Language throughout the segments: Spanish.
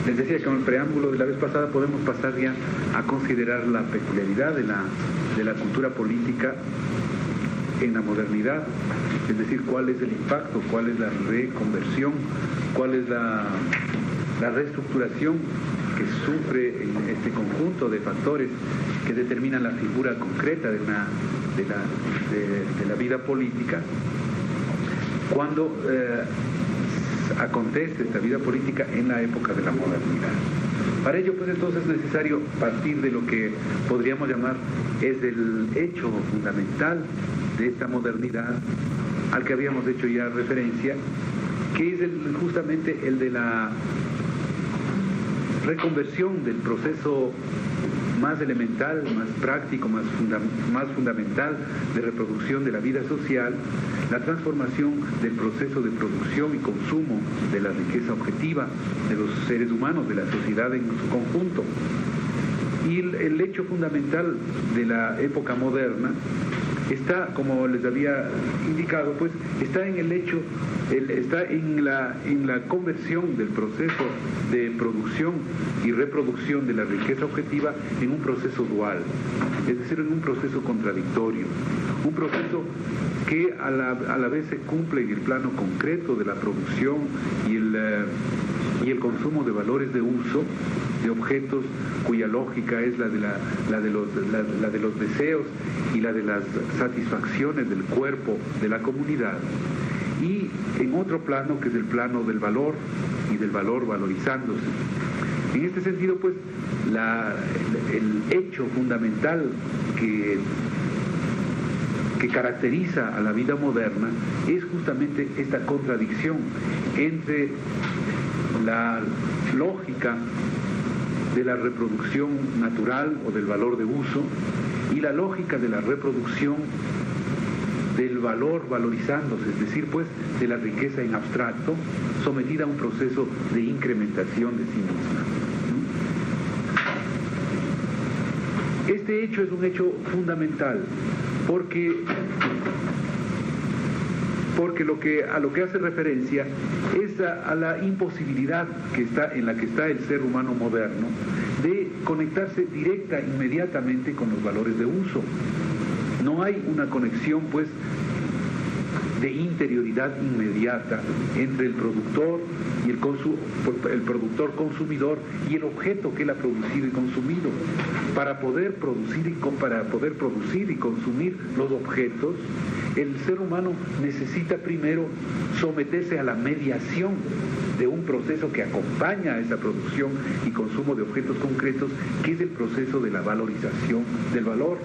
Les decía que en el preámbulo de la vez pasada podemos pasar ya a considerar la peculiaridad de la cultura política en la modernidad, es decir, cuál es el impacto, cuál es la reconversión, cuál es la reestructuración que sufre en este conjunto de factores que determinan la figura concreta de la vida política cuando acontece esta vida política en la época de la modernidad. Para ello, pues entonces es necesario partir de lo que podríamos llamar es el hecho fundamental de esta modernidad al que habíamos hecho ya referencia, que es justamente el de la reconversión del proceso más elemental, más práctico, más fundamental de reproducción de la vida social, la transformación del proceso de producción y consumo de la riqueza objetiva de los seres humanos, de la sociedad en su conjunto. Y el hecho fundamental de la época moderna está, como les había indicado, pues está en el hecho, está en la conversión del proceso de producción y reproducción de la riqueza objetiva en un proceso dual, es decir, en un proceso contradictorio, un proceso que a la vez se cumple en el plano concreto de la producción y el consumo de valores de uso, de objetos cuya lógica es la de los deseos y la de las satisfacciones del cuerpo de la comunidad, y en otro plano que es el plano del valor y del valor valorizándose. En este sentido, pues, el hecho fundamental que caracteriza a la vida moderna es justamente esta contradicción entre la lógica de la reproducción natural o del valor de uso y la lógica de la reproducción del valor valorizándose, es decir, pues, de la riqueza en abstracto sometida a un proceso de incrementación de sí misma. Este hecho es un hecho fundamental porque a lo que hace referencia es a la imposibilidad en la que está el ser humano moderno de conectarse inmediatamente con los valores de uso. No hay una conexión, pues, de interioridad inmediata entre el productor y el productor consumidor y el objeto que él ha producido y consumido. Para poder producir y consumir los objetos, el ser humano necesita primero someterse a la mediación de un proceso que acompaña a esa producción y consumo de objetos concretos, que es el proceso de la valorización del valor.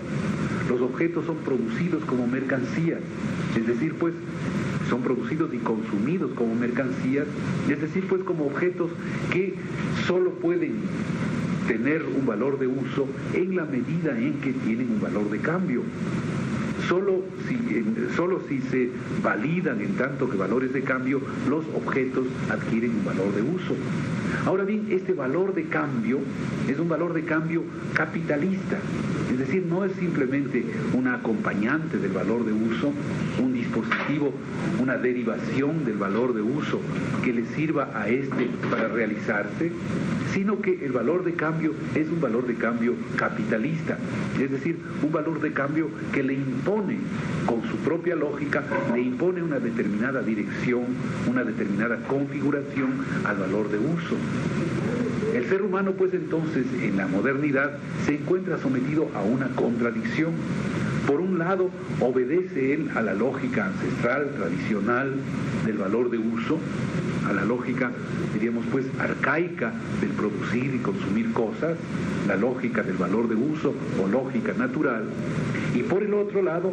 Los objetos son producidos como mercancías, es decir, pues, son producidos y consumidos como mercancías, es decir, pues, como objetos que solo pueden tener un valor de uso en la medida en que tienen un valor de cambio. Solo si se validan en tanto que valores de cambio, los objetos adquieren un valor de uso. Ahora bien, este valor de cambio es un valor de cambio capitalista, es decir, no es simplemente una acompañante del valor de uso, un dispositivo, una derivación del valor de uso que le sirva a este para realizarse, sino que el valor de cambio es un valor de cambio capitalista, es decir, un valor de cambio que le impone, con su propia lógica, le impone una determinada dirección, una determinada configuración al valor de uso. El ser humano, pues, entonces, en la modernidad, se encuentra sometido a una contradicción. Por un lado, obedece él a la lógica ancestral, tradicional, del valor de uso, a la lógica, diríamos, pues, arcaica del producir y consumir cosas, la lógica del valor de uso o lógica natural, y por el otro lado,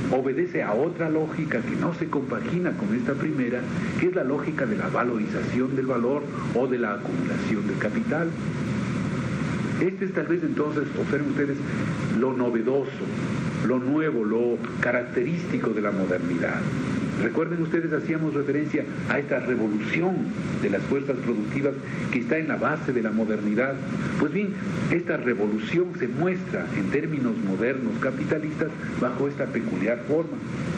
obedece a otra lógica que no se compagina con esta primera, que es la lógica de la valorización del valor o de la acumulación del capital. Este es tal vez entonces, observen ustedes, lo novedoso, lo nuevo, lo característico de la modernidad. Recuerden ustedes, hacíamos referencia a esta revolución de las fuerzas productivas que está en la base de la modernidad. Pues bien, esta revolución se muestra en términos modernos capitalistas bajo esta peculiar forma.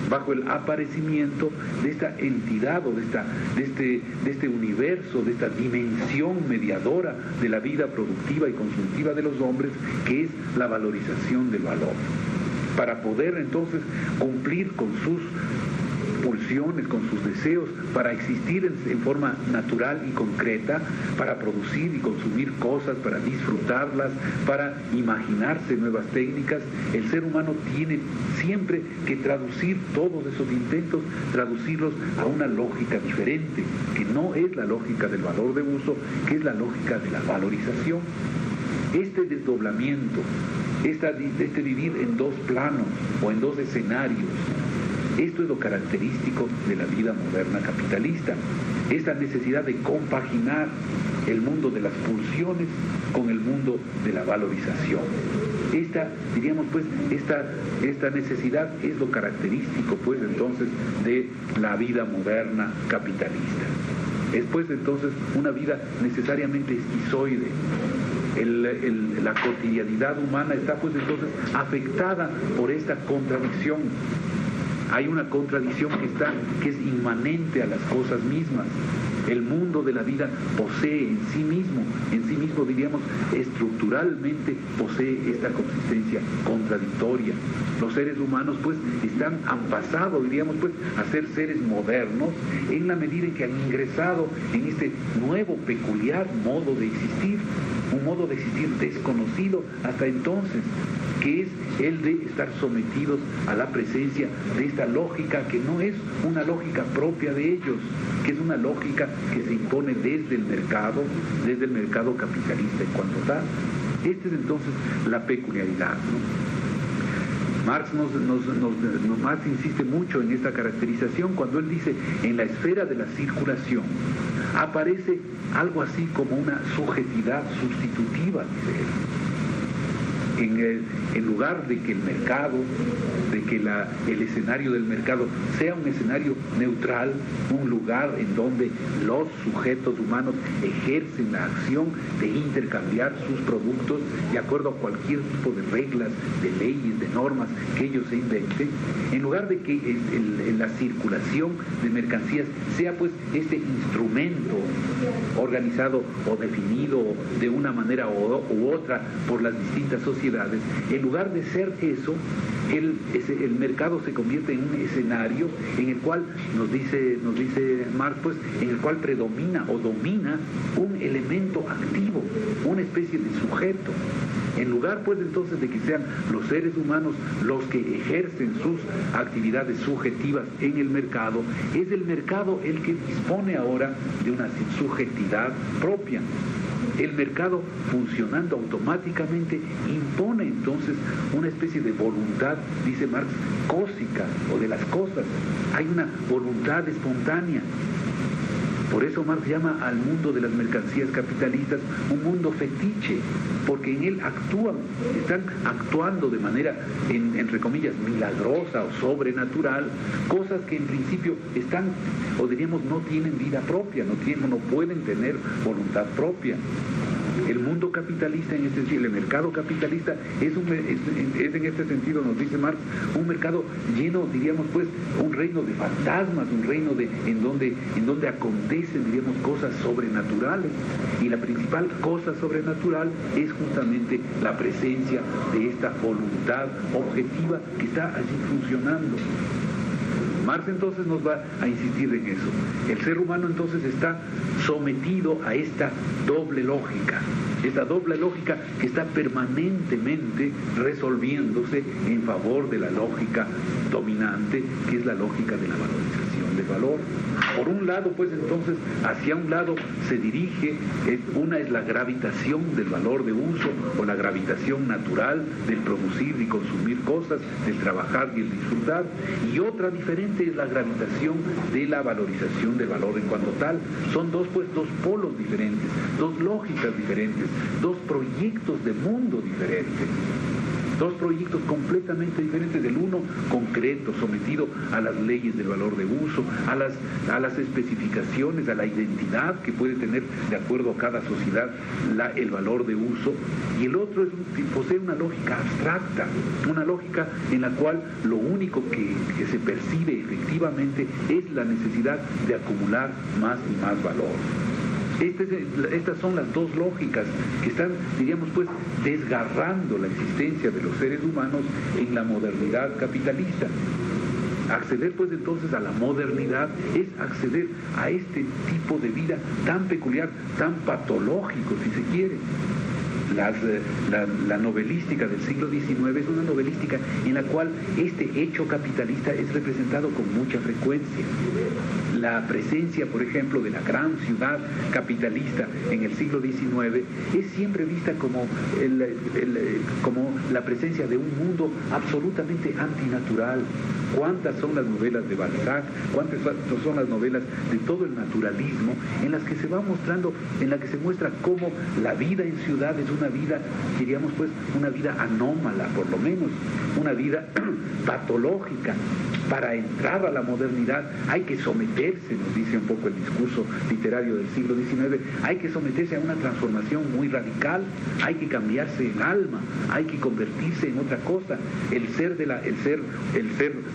bajo el aparecimiento de esta entidad o de este universo, de esta dimensión mediadora de la vida productiva y consumtiva de los hombres, que es la valorización del valor, para poder entonces cumplir con sus pulsiones, con sus deseos, para existir en forma natural y concreta, para producir y consumir cosas, para disfrutarlas, para imaginarse nuevas técnicas. El ser humano tiene siempre que traducir todos esos intentos, traducirlos a una lógica diferente, que no es la lógica del valor de uso, que es la lógica de la valorización. Este desdoblamiento, este vivir en dos planos o en dos escenarios, esto es lo característico de la vida moderna capitalista, esta necesidad de compaginar el mundo de las pulsiones con el mundo de la valorización. Esta necesidad es lo característico, pues, entonces, de la vida moderna capitalista. Es, pues, entonces, una vida necesariamente esquizoide. La cotidianidad humana está, pues, entonces, afectada por esta contradicción. Hay una contradicción que es inmanente a las cosas mismas. El mundo de la vida posee en sí mismo, diríamos, estructuralmente posee esta consistencia contradictoria. Los seres humanos, pues, han pasado, diríamos, pues, a ser seres modernos en la medida en que han ingresado en este nuevo, peculiar modo de existir, un modo de existir desconocido hasta entonces, que es el de estar sometidos a la presencia de esta lógica que no es una lógica propia de ellos, que es una lógica que se impone desde el mercado capitalista en cuanto tal. Esta es entonces la peculiaridad, ¿no? Marx insiste mucho en esta caracterización cuando él dice: en la esfera de la circulación aparece algo así como una subjetividad sustitutiva, dice él. En lugar de que el mercado, de que el escenario del mercado sea un escenario neutral, un lugar en donde los sujetos humanos ejercen la acción de intercambiar sus productos de acuerdo a cualquier tipo de reglas, de leyes, de normas que ellos se inventen, en lugar de que la circulación de mercancías sea, pues, este instrumento organizado o definido de una manera u otra por las distintas sociedades, en lugar de ser eso, el mercado se convierte en un escenario en el cual, nos dice Marx, pues, en el cual predomina o domina un elemento activo, una especie de sujeto. En lugar, pues, entonces, de que sean los seres humanos los que ejercen sus actividades subjetivas en el mercado, es el mercado el que dispone ahora de una subjetividad propia. El mercado, funcionando automáticamente, impone entonces una especie de voluntad, dice Marx, cósica, o de las cosas. Hay una voluntad espontánea. Por eso Marx llama al mundo de las mercancías capitalistas un mundo fetiche, porque en él están actuando de manera, entre comillas, milagrosa o sobrenatural, cosas que en principio están, o diríamos, no tienen vida propia, no pueden tener voluntad propia. El mundo capitalista, en este sentido, el mercado capitalista es en este sentido, nos dice Marx, un mercado lleno, diríamos, pues, un reino de fantasmas, un reino en donde acontecen, diríamos, cosas sobrenaturales, y la principal cosa sobrenatural es justamente la presencia de esta voluntad objetiva que está allí funcionando. Marx entonces nos va a insistir en eso. El ser humano entonces está sometido a esta doble lógica que está permanentemente resolviéndose en favor de la lógica dominante, que es la lógica de la valorización del valor. Por un lado, pues, entonces, hacia un lado se dirige, una es la gravitación del valor de uso, o la gravitación natural del producir y consumir cosas, del trabajar y el disfrutar, y otra diferente es la gravitación de la valorización del valor en cuanto tal. Son dos polos diferentes, dos lógicas diferentes, dos proyectos de mundo diferentes. Dos proyectos completamente diferentes, del uno concreto, sometido a las leyes del valor de uso, a las especificaciones, a la identidad que puede tener de acuerdo a cada sociedad el valor de uso, y el otro posee una lógica abstracta, una lógica en la cual lo único que se percibe efectivamente es la necesidad de acumular más y más valor. Estas son las dos lógicas que están, diríamos pues, desgarrando la existencia de los seres humanos en la modernidad capitalista. Acceder pues entonces a la modernidad es acceder a este tipo de vida tan peculiar, tan patológico si se quiere. La novelística del siglo XIX es una novelística en la cual este hecho capitalista es representado con mucha frecuencia. La presencia, por ejemplo, de la gran ciudad capitalista en el siglo XIX es siempre vista como la presencia de un mundo absolutamente antinatural. ¿Cuántas son las novelas de Balzac? ¿Cuántas son las novelas de todo el naturalismo en las que se va mostrando, en la que se muestra cómo la vida en ciudad es una vida, diríamos pues, una vida anómala, por lo menos, una vida patológica? Para entrar a la modernidad hay que someterse, nos dice un poco el discurso literario del siglo XIX, hay que someterse a una transformación muy radical, hay que cambiarse el alma, hay que convertirse en otra cosa. El ser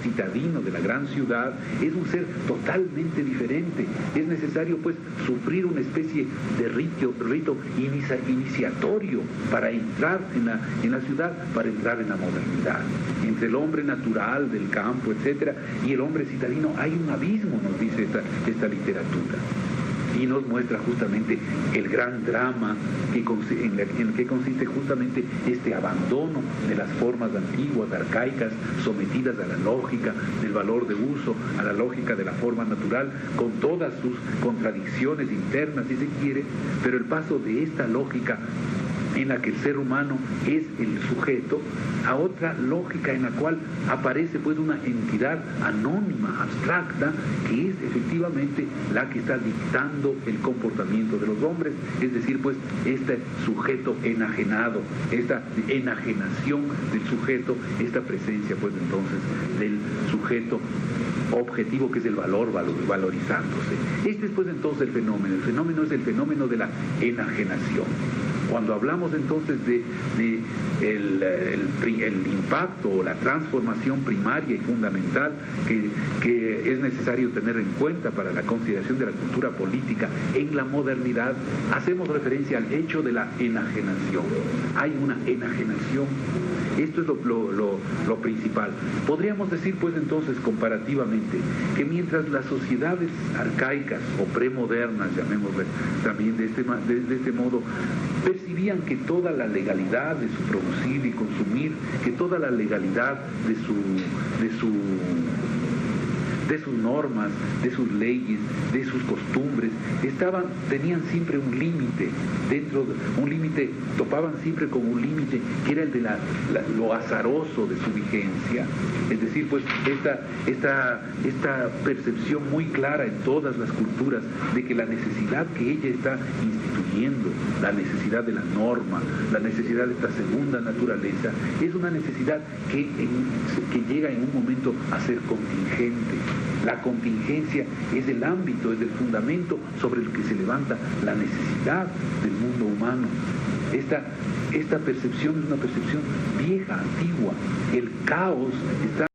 citadino de la gran ciudad es un ser totalmente diferente. Es necesario pues sufrir una especie de rito iniciatorio para entrar en la ciudad, para entrar en la modernidad. Entre el hombre natural del campo, etcétera, y el hombre citadino hay un abismo, nos dice esta literatura, y nos muestra justamente el gran drama en el que consiste justamente este abandono de las formas antiguas, arcaicas, sometidas a la lógica del valor de uso, a la lógica de la forma natural, con todas sus contradicciones internas, si se quiere, pero el paso de esta lógica en la que el ser humano es el sujeto, a otra lógica en la cual aparece pues una entidad anónima, abstracta, que es efectivamente la que está dictando el comportamiento de los hombres, es decir, pues este sujeto enajenado, esta enajenación del sujeto, esta presencia pues entonces del sujeto objetivo, que es el valor valorizándose. Este es pues entonces el fenómeno es el fenómeno de la enajenación. Cuando hablamos entonces de el impacto o la transformación primaria y fundamental que es necesario tener en cuenta para la consideración de la cultura política en la modernidad, hacemos referencia al hecho de la enajenación. Hay una enajenación. Esto es lo principal. Podríamos decir pues entonces comparativamente que mientras las sociedades arcaicas o premodernas, llamémosle también de este modo, percibían que toda la legalidad de su producir y consumir, que toda la legalidad de sus normas, de sus leyes, de sus costumbres, tenían siempre un límite, topaban siempre con un límite que era el de lo azaroso de su vigencia. Es decir, pues esta percepción muy clara en todas las culturas de que la necesidad que ella está instituyendo, la necesidad de la norma, la necesidad de esta segunda naturaleza, es una necesidad que llega en un momento a ser contingente. La contingencia es el ámbito, es el fundamento sobre el que se levanta la necesidad del mundo humano. Esta percepción es una percepción vieja, antigua. El caos está